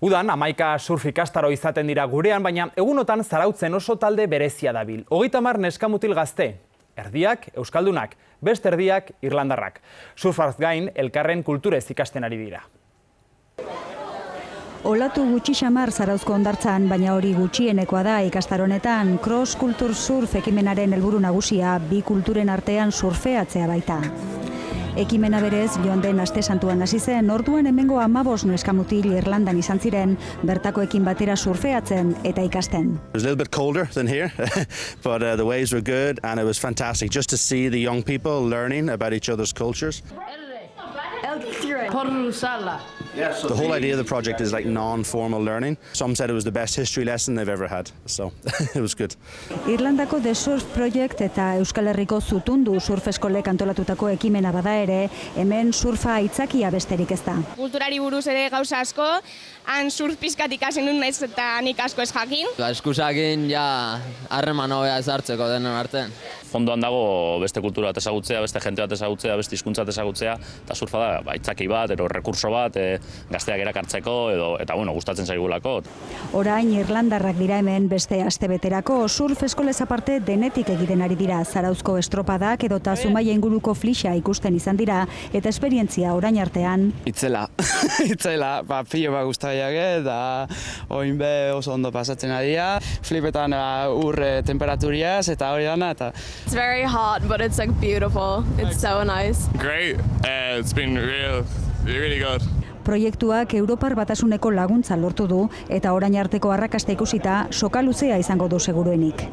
Udan, 11 surf ikastaro izaten dira gurean, baina egunotan Zarautzen oso talde berezia dabil. 30 neskamutil gazte, erdiak euskaldunak, beste erdiak irlandarrak. Surfaz gain, elkarren kulturez ikasten ari dira. Olatu gutxi xamar Zarauzko hondartzan, baina hori gutxienekoa da ikastaronetan. Cross Culture Surf ekimenaren helburu nagusia bi kulturen artean surfeatzea baita. Ekimena berez, joan den aste santuan hasi zen, orduan hemengo 15 neskamutil Irlandan izan ziren, bertakoekin batera surfeatzen eta ikasten. It was a little bit colder than here, but the waves were good and it was fantastic just to see the young people learning about each other's cultures. The whole idea of the project is like non-formal learning. Some said it was the best history lesson they've ever had, so it was good. Irlandako The Surf Project eta Euskal Herriko Zutundu surf eskolek antolatutako ekimena bada ere, hemen surfa aitzakia besterik ez da. Kulturari buruz ere gauza asko, han surf pizkat ikasen dut naiz eta nik asko ez jakin. Eskusakin ja harreman hobea ez hartzeko denon artean. Fondoan dago beste kultura bat ezagutzea, beste jente bat ezagutzea, beste hizkuntza bat ezagutzea, eta surfa da aitzaki bat, edo rekurso bat, gazteak erakartzeko, eta gustatzen zaigulako. Orain Irlandarrak dira hemen beste astebeterako, surf eskolez aparte denetik egiten ari dira. Zarauzko estropadak edota Zumaia inguruko flixa ikusten izan dira, eta esperientzia orain artean. Itzela, pilo bat guztaiak eta oin be oso ondo pasatzen adia. Flipetan temperaturiaz eta hori dana eta... It's very hot, but it's like beautiful. It's so nice. Great. It's been really good. Proiektuak Europar Batasuneko laguntza lortu du eta orain arteko arrakasta ikusita soka luzea izango du seguruenik.